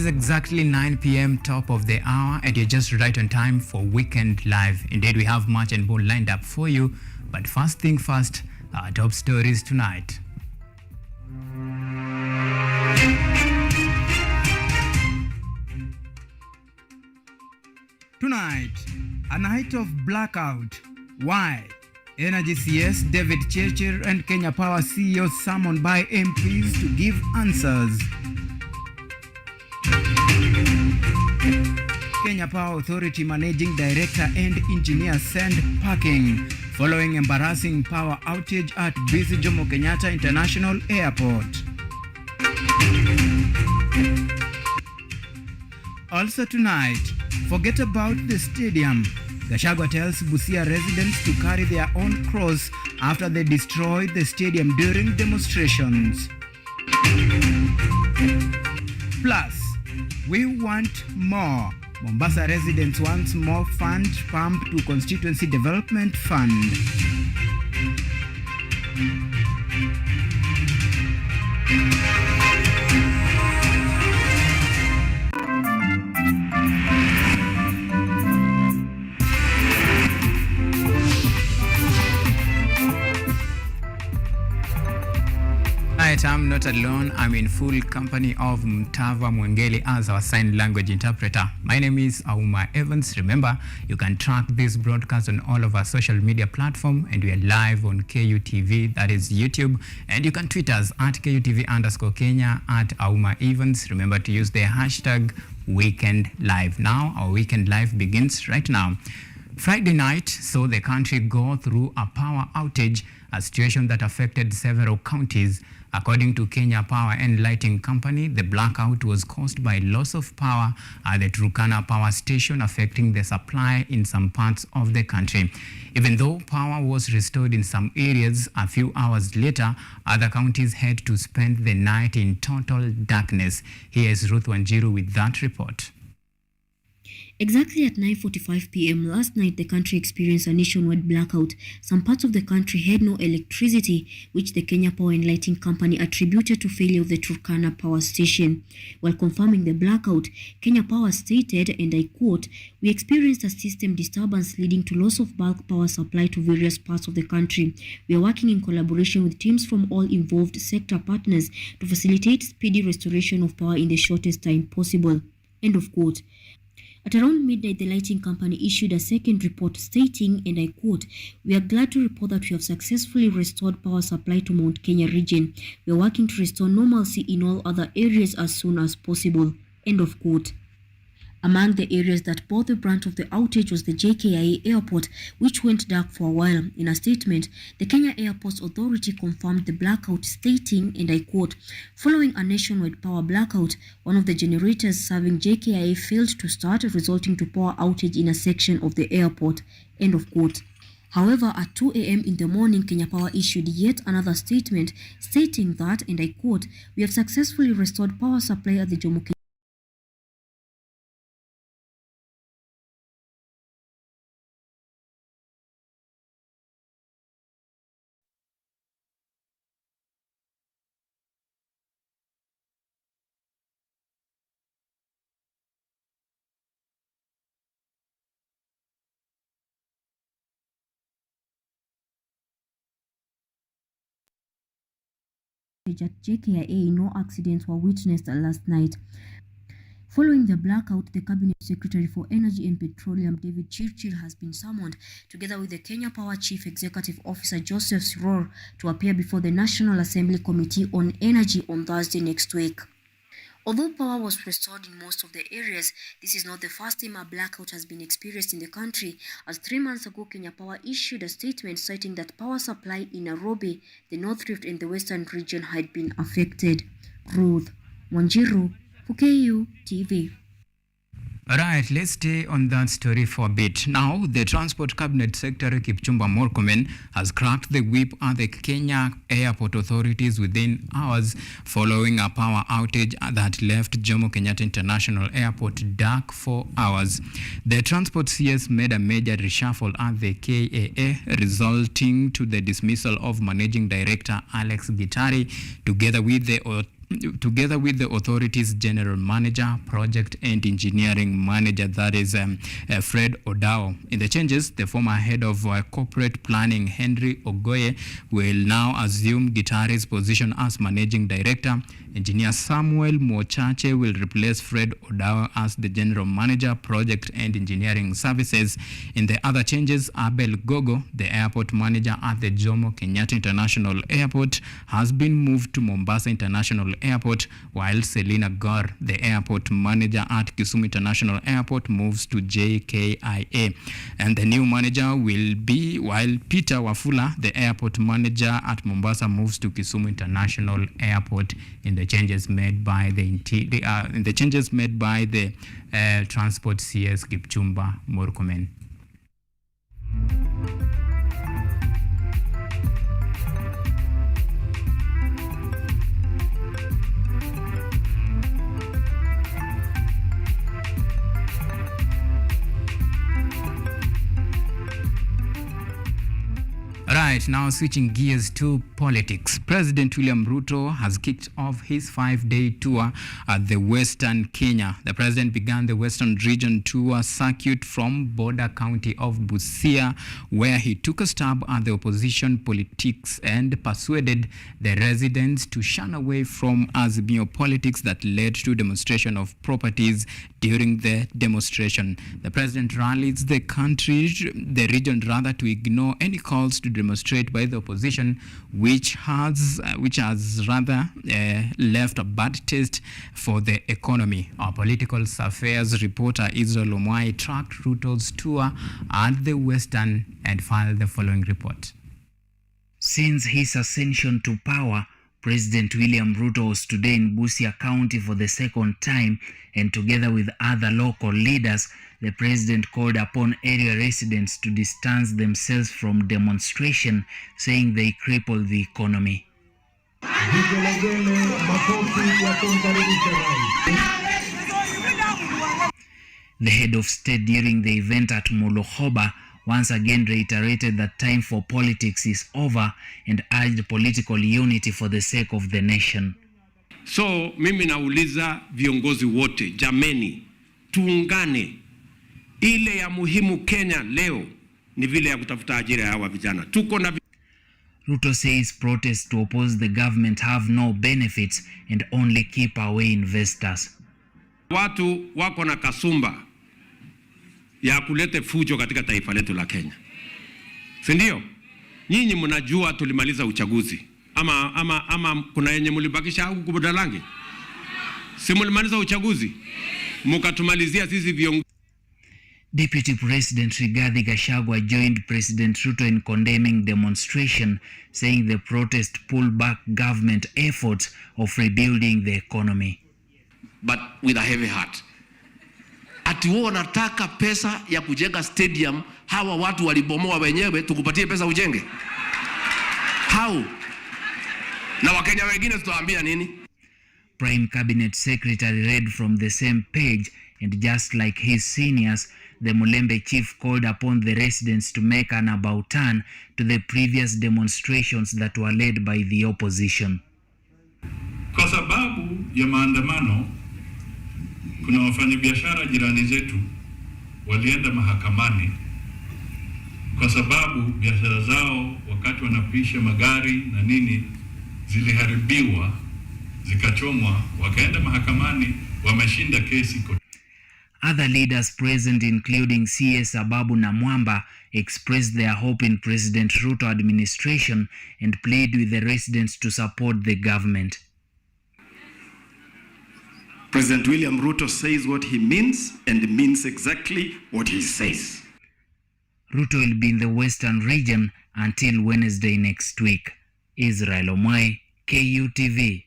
is exactly 9 p.m. top of the hour, and you're just right on time for Weekend Live. Indeed, we have much and more lined up for you, but first thing first, our top stories tonight. Tonight, a night of blackout. Why? Energy CS David Chirchir and Kenya Power CEO summoned by MPs to give answers. Kenya Power Authority Managing Director and Engineer send packing following embarrassing power outage at busy Jomo Kenyatta International Airport. Also tonight, forget about the stadium. Gachagua tells Busia residents to carry their own cross after they destroyed the stadium during demonstrations. Plus, we want more. Mombasa residents want more fund pumped to Constituency Development Fund. I'm not alone. I'm in full company of MWONGELI as our sign language interpreter. My name is AUMA Evans. Remember, you can track this broadcast on all of our social media platforms, and we are live on KUTV, that is YouTube, and you can tweet us at KUTV_Kenya, at AUMA Evans. Remember to use the hashtag Weekend Live. Now, our Weekend Live begins right now. Friday night saw the country go through a power outage, a situation that affected several counties. According to Kenya Power and Lighting Company, the blackout was caused by loss of power at the Turkana power station, affecting the supply in some parts of the country. Even though power was restored in some areas, a few hours later, other counties had to spend the night in total darkness. Here is Ruth Wanjiru with that report. Exactly at 9:45 p.m. last night, the country experienced a nationwide blackout. Some parts of the country had no electricity, which the Kenya Power and Lighting Company attributed to failure of the Turkana power station. While confirming the blackout, Kenya Power stated, and I quote, "We experienced a system disturbance leading to loss of bulk power supply to various parts of the country. We are working in collaboration with teams from all involved sector partners to facilitate speedy restoration of power in the shortest time possible." End of quote. At around midnight, the lighting company issued a second report stating, and I quote, "We are glad to report that we have successfully restored power supply to Mount Kenya region. We are working to restore normalcy in all other areas as soon as possible." End of quote. Among the areas that bore the brunt of the outage was the JKIA airport, which went dark for a while. In a statement, the Kenya Airports Authority confirmed the blackout, stating, and I quote, "Following a nationwide power blackout, one of the generators serving JKIA failed to start, resulting to power outage in a section of the airport." End of quote. However, at 2 a.m. in the morning, Kenya Power issued yet another statement stating that, and I quote, "We have successfully restored power supply at the Jomo Kenyatta at JKIA. No accidents were witnessed last night. Following the blackout, the Cabinet Secretary for Energy and Petroleum, David Chirchir, has been summoned, together with the Kenya Power Chief Executive Officer Joseph Siror, to appear before the National Assembly Committee on Energy on Thursday next week. Although power was restored in most of the areas, this is not the first time a blackout has been experienced in the country, as 3 months ago Kenya Power issued a statement citing that power supply in Nairobi, the North Rift and the Western region had been affected. Ruth Wanjiru for KUTV. Alright, let's stay on that story for a bit. Now, the Transport Cabinet Secretary Kipchumba Murkomen has cracked the whip at the Kenya Airport authorities within hours following a power outage that left Jomo Kenyatta International Airport dark for hours. The Transport CS made a major reshuffle at the KAA, resulting to the dismissal of Managing Director Alex Gitari, together with the together with the authority's general manager, project and engineering manager, that is Fred Odao. In the changes, the former head of corporate planning, Henry Ogoye, will now assume Gitare's position as managing director. Engineer Samuel Mochache will replace Fred Odao as the general manager, project and engineering services. In the other changes, Abel Gogo, the airport manager at the Jomo Kenyatta International Airport, has been moved to Mombasa International Airport, while Selina Gore, the airport manager at Kisumu International Airport, moves to JKIA. And the new manager will be, while Peter Wafula, the airport manager at Mombasa, moves to Kisumu International Airport. In the changes made by the Transport CS Kipchumba Murkomen. Right, now switching gears to politics. President William Ruto has kicked off his 5-day tour at the Western Kenya. The president began the Western Region tour circuit from border county of Busia, where he took a stab at the opposition politics and persuaded the residents to shun away from Azimio politics that led to demonstration of properties during the demonstration. The president rallies the region to ignore any calls to demonstrate by the opposition, which has rather left a bad taste for the economy. Our political affairs reporter Israel Omwai tracked Ruto's tour at the Western and filed the following report. Since his ascension to power, President William Ruto was today in Busia County for the second time, and together with other local leaders, the president called upon area residents to distance themselves from demonstration, saying they cripple the economy. The head of state during the event at Molohoba once again reiterated that time for politics is over and urged political unity for the sake of the nation. So mimi nauliza viongozi wote, jameni, tuungane. Ile ya muhimu Kenya leo ni vile ya kutafuta ajira ya hawa vijana. Tuko na Ruto says protests to oppose the government have no benefits and only keep away investors. Watu wako na kasumba ya kulete fujo katika taifa letu la Kenya. Si ndio? Nyinyi mnajua tulimaliza uchaguzi. Ama kuna yenye mulibakisha huku kubudalangi? Si mulimaliza uchaguzi? Mukatumalizia sisi viongozi. Deputy President Rigathi Gachagua joined President Ruto in condemning demonstration, saying the protest pulled back government efforts of rebuilding the economy. But with a heavy heart. Ati wao wanataka pesa ya kujenga stadium, hawa watu walibomoa wenyewe, tukupatie pesa ujenge? How? Na Wakenya wengine tutawaambia nini? Prime Cabinet Secretary read from the same page, and just like his seniors, the Mulembe chief called upon the residents to make an about turn to the previous demonstrations that were led by the opposition. Kwa sababu ya maandamano, kuna wafanyabiashara jirani zetu walienda mahakamani kwa sababu biashara zao wakati wanapisha magari na nini ziliharibiwa, zikachomwa, wakaenda mahakamani, wameshinda kesi. Other leaders present, including CS Ababu na Mwamba, expressed their hope in President Ruto administration and plead with the residents to support the government. President William Ruto says what he means and means exactly what he says. Ruto will be in the Western region until Wednesday next week. Israel Omwai, KUTV.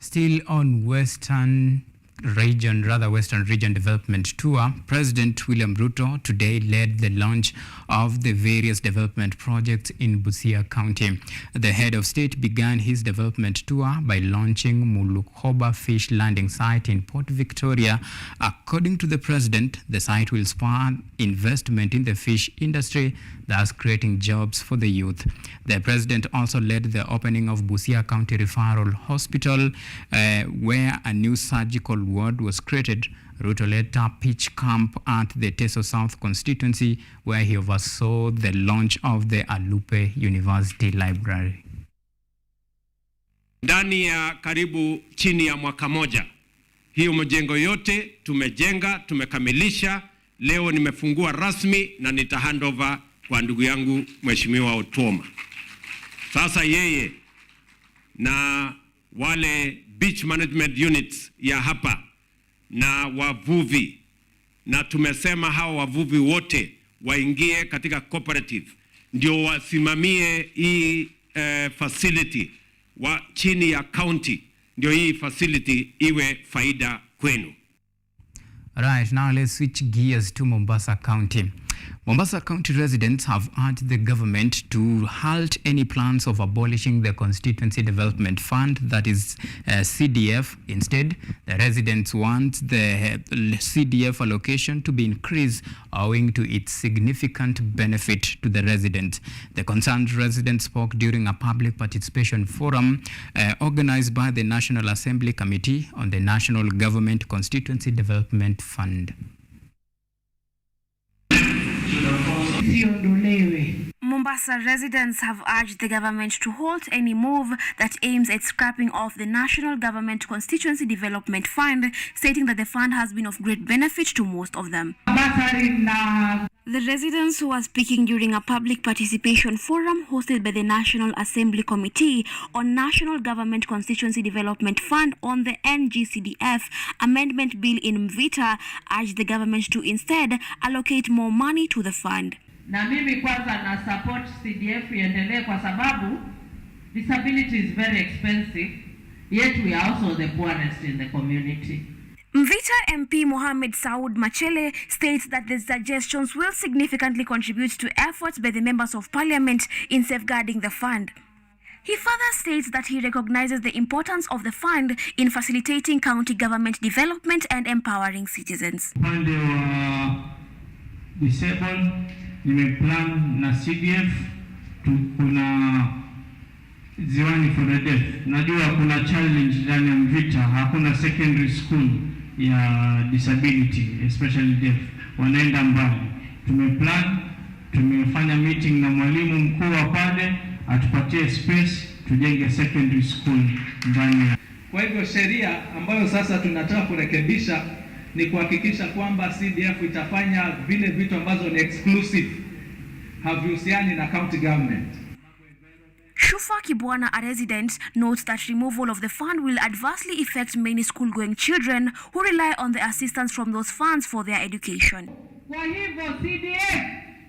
Still on Western Western Region Development Tour, President William Ruto today led the launch of the various development projects in Busia County. The head of state began his development tour by launching Mulukhoba Fish Landing Site in Port Victoria. According to the president, the site will spur investment in the fish industry, thus creating jobs for the youth. The president also led the opening of Busia County Referral Hospital, where a new surgical ward was created. Ruto led a pitch camp at the Teso South constituency, where he oversaw the launch of the Alupe University Library. Ndani ya karibu chini ya mwaka moja, hiyo mjengo yote tumejenga, tumekamilisha. Leo nimefungua rasmi na nita handover kwa ndugu yangu Mheshimiwa Otuoma. Sasa yeye na wale beach management units ya hapa na wavuvi, na tumesema hawa wavuvi wote waingie katika cooperative ndio wasimamie hii facility wa chini ya county, ndio hii facility iwe faida kwenu. Right, now let's switch gears to Mombasa County. Mombasa County residents have urged the government to halt any plans of abolishing the Constituency Development Fund, that is CDF. Instead, the residents want the CDF allocation to be increased owing to its significant benefit to the residents. The concerned residents spoke during a public participation forum organized by the National Assembly Committee on the National Government Constituency Development Fund. Mombasa residents have urged the government to halt any move that aims at scrapping off the National Government Constituency Development Fund, stating that the fund has been of great benefit to most of them. The residents who were speaking during a public participation forum hosted by the National Assembly Committee on National Government Constituency Development Fund on the NGCDF Amendment Bill in MWITA urged the government to instead allocate more money to the fund. Na mimi kwanza na support CDF iendelee kwa sababu disability is very expensive, yet we are also the poorest in the community. MWITA MP Mohamed Saud Machele states that the suggestions will significantly contribute to efforts by the members of parliament in safeguarding the fund. He further states that he recognizes the importance of the fund in facilitating county government development and empowering citizens. Upande wa disabled nimeplan na CDF kuna ziwani for the deaf. Najua kuna challenge ndani ya MWITA, hakuna secondary school ya disability especially deaf, wanaenda mbali. Tumeplan, tumefanya meeting na mwalimu mkuu wa pale atupatie space tujenge secondary school ndani ya. Kwa hivyo sheria ambayo sasa tunataka kurekebisha ni kuhakikisha kwamba CDF itafanya vile vitu ambazo ni exclusive, havihusiani na county government. Shufa Kibwana, a resident, notes that removal of the fund will adversely affect many school-going children who rely on the assistance from those funds for their education. Kwa hivyo CDF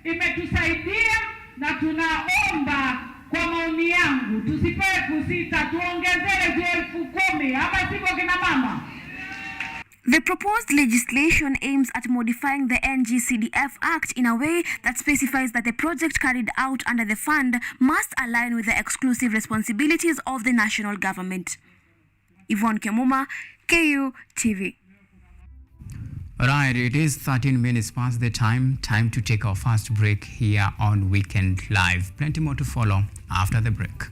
imetusaidia na tunaomba, kwa maoni yangu, tusipewe kusita, tuongezewe 10,000 hapa sivyo kina mama. The proposed legislation aims at modifying the NGCDF Act in a way that specifies that the project carried out under the fund must align with the exclusive responsibilities of the national government. Yvonne Kemuma, KU TV. Right, it is 13 minutes past the time to take our first break here on Weekend Live. Plenty more to follow after the break.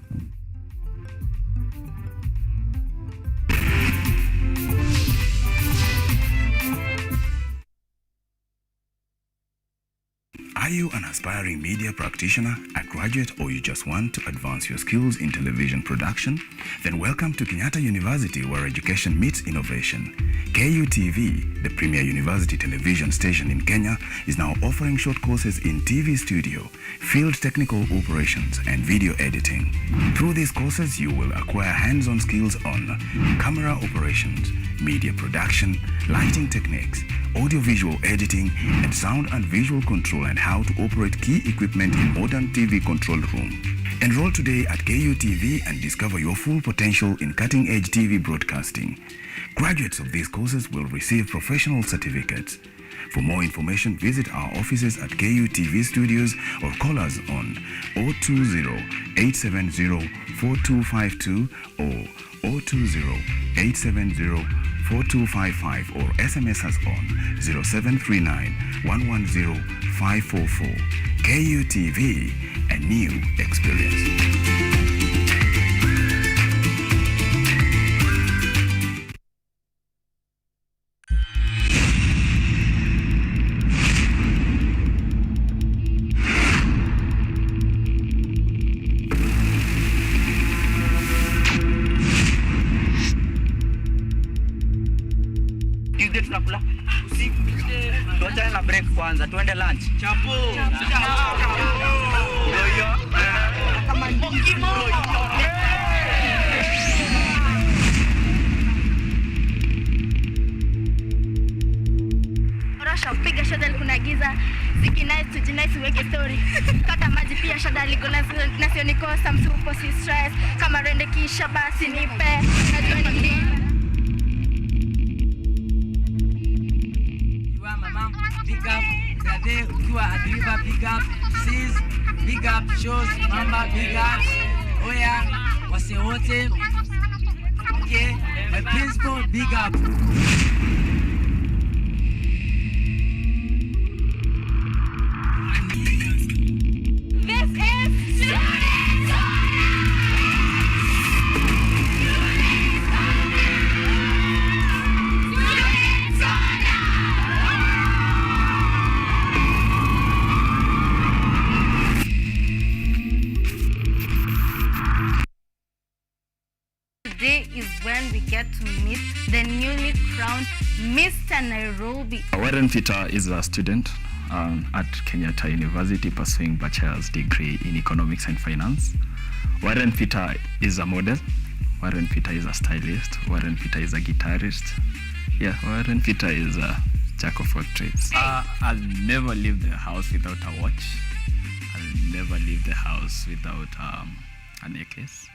Are you an aspiring media practitioner, a graduate, or you just want to advance your skills in television production? Then welcome to Kenyatta University, where education meets innovation. KUTV, the premier university television station in Kenya, is now offering short courses in TV studio, field technical operations, and video editing. Through these courses, you will acquire hands-on skills on camera operations, media production, lighting techniques, audio-visual editing, and sound and visual control, and how to operate key equipment in modern TV control room. Enroll today at KUTV and discover your full potential in cutting-edge TV broadcasting. Graduates of these courses will receive professional certificates. For more information, visit our offices at KUTV Studios or call us on 020-870-4252 or 020-870-4255 or SMS us on 0739-110-544. KUTV, a new experience. Tunakula usiku. Tuachane na break kwanza, tuende lunch. Chapo. Yoyo. Kama ngimo. Rasha piga shada kuna giza. Sikinai tujinai siweke story. Kata maji pia shada liko nasio nikosa msupo si stress. Kama rende kisha basi nipe. Najua ni big up, Zade, ukiwa Adriba, big up, Sis, big up, Shows, Mamba, big up, Oya, wase wote, okay, my principal, big up. This is is when we get to meet the newly crowned Mr. Nairobi. Warren Peter is a student at Kenyatta University pursuing bachelor's degree in economics and finance. Warren Peter is a model. Warren Peter is a stylist. Warren Peter is a guitarist. Yeah, Warren Peter is a jack of all trades. I'll never leave the house without a watch. I'll never leave the house without a necklace.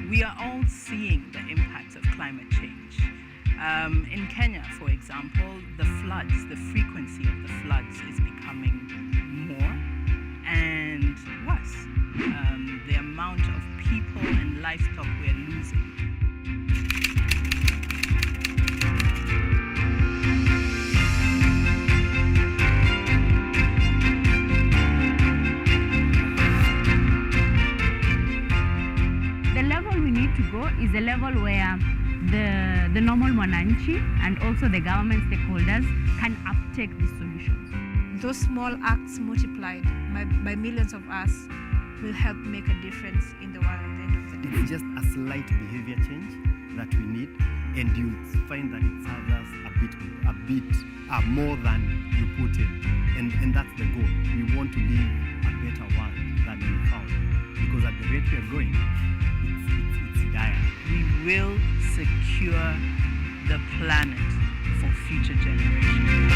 We are all seeing the impacts of climate change. In Kenya, for example, the frequency of the floods is becoming more and worse. The amount of people and livestock we're losing. Is a level where the normal mwananchi and also the government stakeholders can uptake these solutions. Those small acts multiplied by millions of us will help make a difference in the world at the end of the day. It's just a slight behavior change that we need, and you'll find that it serves us a bit more than you put in. And that's the goal. We want to live a better world than we found, because at the rate we are going, it's dire. We will secure the planet for future generations.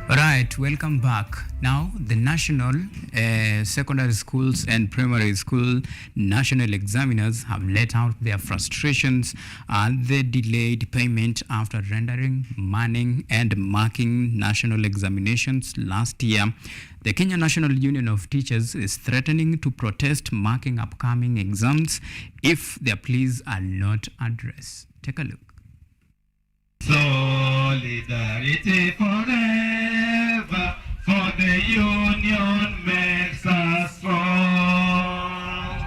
Right, welcome back. Now, the national secondary schools and primary school national examiners have let out their frustrations at the delayed payment after rendering, manning and marking national examinations last year. The Kenya National Union of Teachers is threatening to protest marking upcoming exams if their pleas are not addressed. Take a look. Solidarity forever, for the union makes us strong.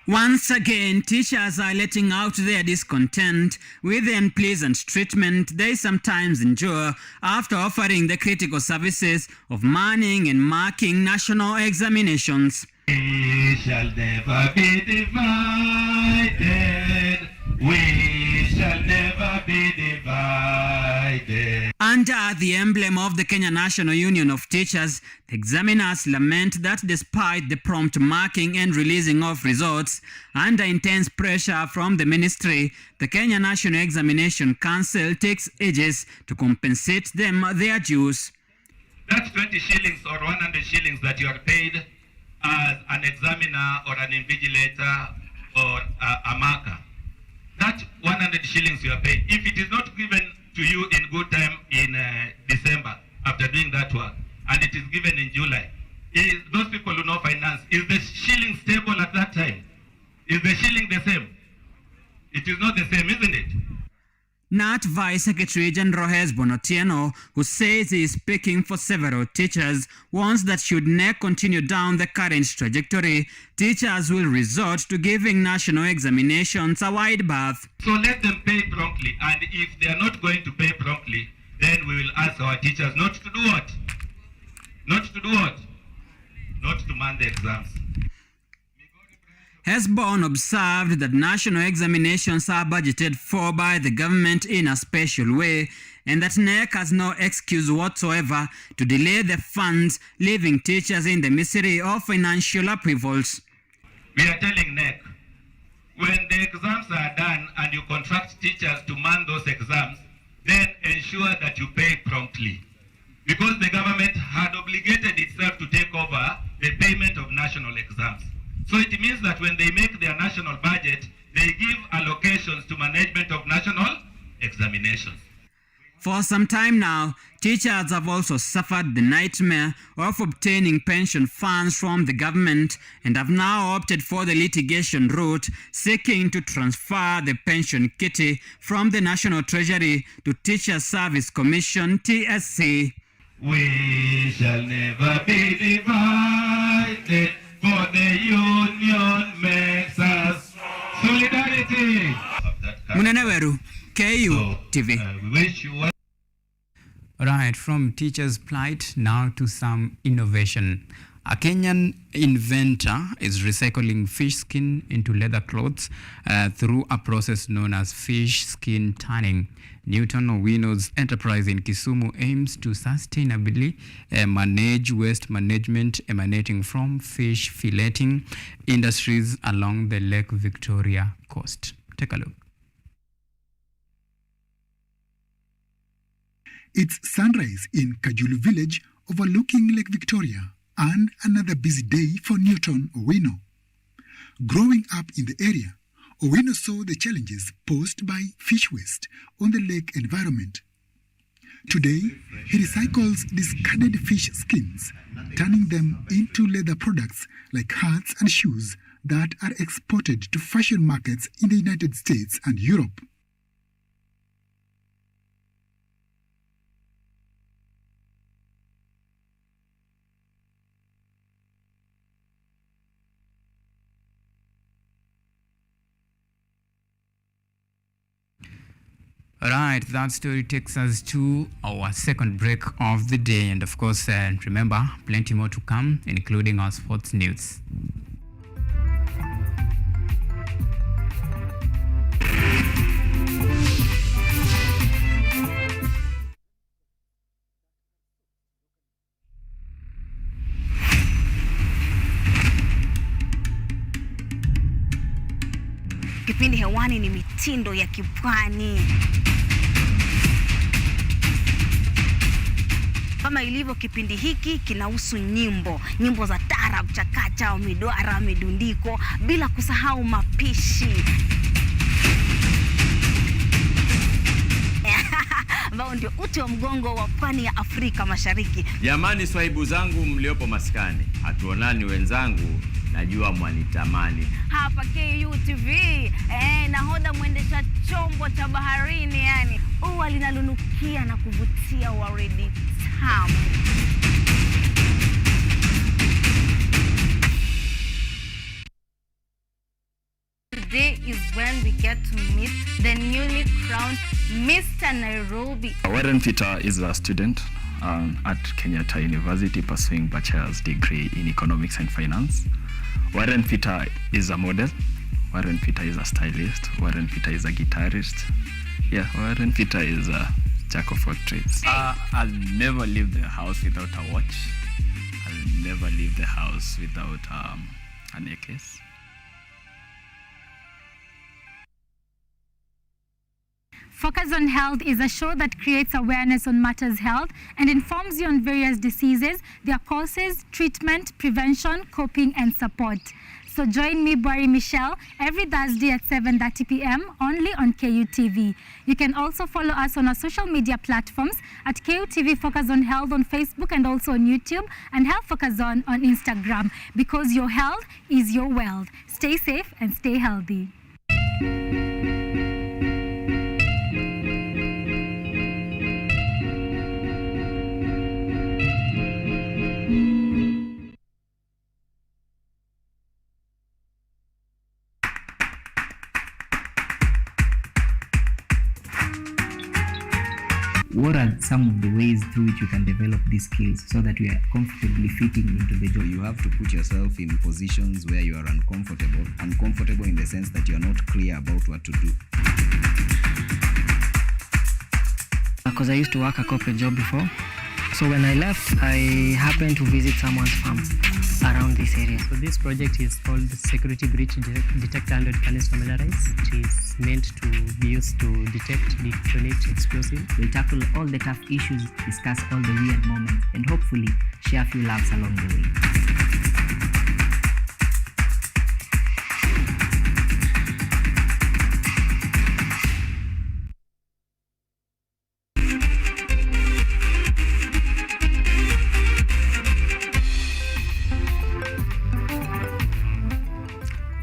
Once again, teachers are letting out their discontent with the unpleasant treatment they sometimes endure after offering the critical services of manning and marking national examinations. We shall never be divided. We shall never be divided. Under the emblem of the Kenya National Union of Teachers, the examiners lament that despite the prompt marking and releasing of results, under intense pressure from the ministry, the Kenya National Examination Council takes ages to compensate them their dues. That's 20 shillings or 100 shillings that you are paid as an examiner or an invigilator or a marker. That 100 shillings you are paid, if it is not given to you in good time in December after doing that work, and it is given in July, those people who know finance, is the shilling stable at that time? Is the shilling the same? It is not the same, isn't it? NAT Vice Secretary General Hesbon Otieno, who says he is speaking for several teachers, warns that should NEC continue down the current trajectory, teachers will resort to giving national examinations a wide berth. So let them pay promptly, and if they are not going to pay promptly, then we will ask our teachers not to do what? Not to do what? Not to man the exams. Hesbon observed that national examinations are budgeted for by the government in a special way and that NEC has no excuse whatsoever to delay the funds, leaving teachers in the misery of financial upheavals. We are telling NEC, when the exams are done and you contract teachers to man those exams, then ensure that you pay promptly. Because the government had obligated itself to take over the payment of national exams. So it means that when they make their national budget, they give allocations to management of national examinations. For some time now, teachers have also suffered the nightmare of obtaining pension funds from the government and have now opted for the litigation route, seeking to transfer the pension kitty from the National Treasury to Teacher Service Commission, TSC. We shall never be divided, for the union makes us solidarity. Muneneweru, KU TV. We wish you well. Right, from teachers' plight now to some innovation. A Kenyan inventor is recycling fish skin into leather clothes through a process known as fish skin tanning. Newton Owino's enterprise in Kisumu aims to sustainably manage waste management emanating from fish filleting industries along the Lake Victoria coast. Take a look. It's sunrise in Kajulu village overlooking Lake Victoria and another busy day for Newton Owino. Growing up in the area, Owino saw the challenges posed by fish waste on the lake environment. Today, he recycles discarded fish skins, turning them into leather products like hats and shoes that are exported to fashion markets in the United States and Europe. Right, that story takes us to our second break of the day. And of course, remember, plenty more to come, including our sports news. Kipindi hewani ni mitindo ya kipwani. Kama ilivyo kipindi hiki kinahusu nyimbo za tarab, chakacha, midwara, midundiko, bila kusahau mapishi. Ambao ndio uti wa mgongo wa pwani ya Afrika Mashariki. Jamani, swahibu zangu mliopo maskani, hatuonani wenzangu, najua mwanitamani. Hapa KU TV, nahodha mwendesha chombo cha baharini, yani ua linalunukia na kuvutia waridi tamu. Today is when we get to meet the newly crowned Mr. Nairobi. Warren Peter is a student at Kenyatta University pursuing bachelor's degree in economics and finance. Warren Peter is a model. Warren Peter is a stylist. Warren Peter is a guitarist. Yeah, Warren Peter is a jack of all trades. I'll never leave the house without a watch. I'll never leave the house without a necklace. Focus on Health is a show that creates awareness on matters health and informs you on various diseases, their causes, treatment, prevention, coping, and support. So join me, Bwari Michelle, every Thursday at 7:30 p.m. only on KUTV. You can also follow us on our social media platforms at KUTV Focus on Health on Facebook and also on YouTube, and Health Focus on Instagram, because your health is your wealth. Stay safe and stay healthy. What are some of the ways through which you can develop these skills so that you are comfortably fitting into the job? You have to put yourself in positions where you are uncomfortable in the sense that you are not clear about what to do. Because I used to work a corporate job before. So when I left, I happened to visit someone's farm around this area. So this project is called Security Breach Detector and Readiness Familiarize. It is meant to be used to detect, detonate explosives. We'll tackle all the tough issues, discuss all the weird moments, and hopefully share a few laughs along the way.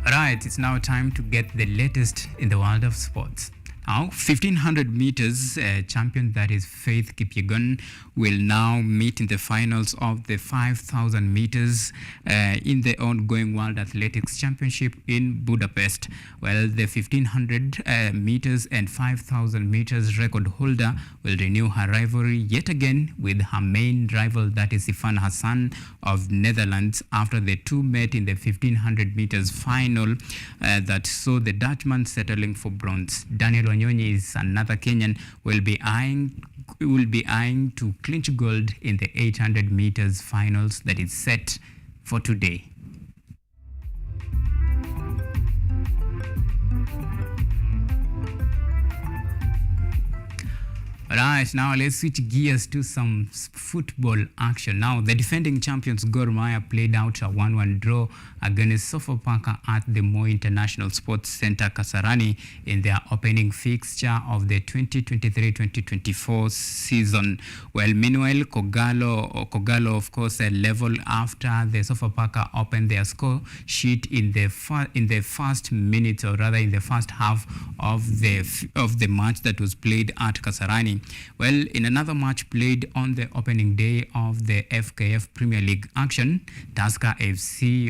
Right, it's now time to get the latest in the world of sports. Now, 1500 meters champion, that is Faith Kipyegon, will now meet in the finals of the 5000 meters in the ongoing World Athletics Championship in Budapest. Well, the 1500 meters and 5000 meters record holder will renew her rivalry yet again with her main rival, that is Sifan Hassan of Netherlands, after the two met in the 1500 meters final that saw the Dutchman settling for bronze. Daniel Wanyonyi is another Kenyan, will be eyeing to clinch gold in the 800 meters finals that is set for today. Right, now let's switch gears to some football action. Now, the defending champions Gor Mahia played out a 1-1 draw against Sofapaka at the Moi International Sports Center, Kasarani, in their opening fixture of the 2023-2024 season. Well, meanwhile, Kogalo, of course, leveled after the Sofapaka opened their score sheet in the first minute, or rather in the first half of the match that was played at Kasarani. Well, in another match played on the opening day of the FKF Premier League action, Tusker FC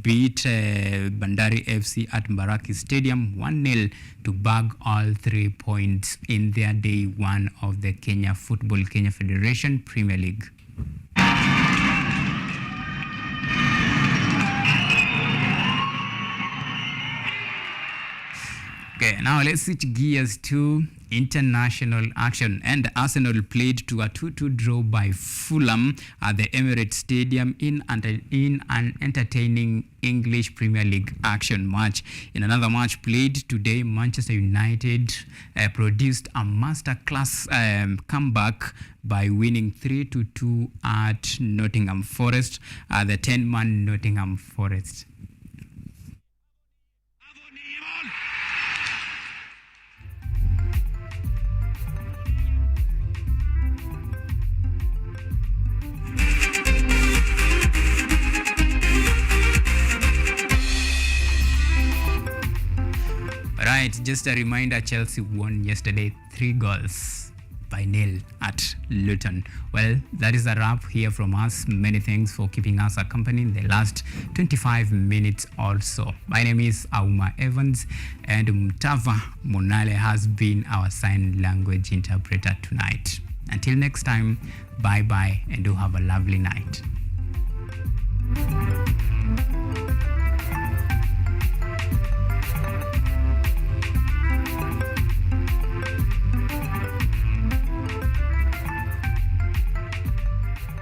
beat Bandari FC at Mbaraki Stadium 1-0 to bag all 3 points in their day one of the Kenya Federation Premier League. Okay, now let's switch gears to international action. And Arsenal played to a 2-2 draw by Fulham at the Emirates Stadium in an entertaining English Premier League action match. In another match played today, Manchester United produced a masterclass comeback by winning 3-2 at Nottingham Forest, at the 10-man Nottingham Forest. Right, just a reminder, Chelsea won yesterday 3-0 at Luton. Well, that is a wrap here from us. Many thanks for keeping us accompanied in the last 25 minutes or so. My name is AUMA Evans, and Mutava Monale has been our sign language interpreter tonight. Until next time, bye-bye, and do have a lovely night.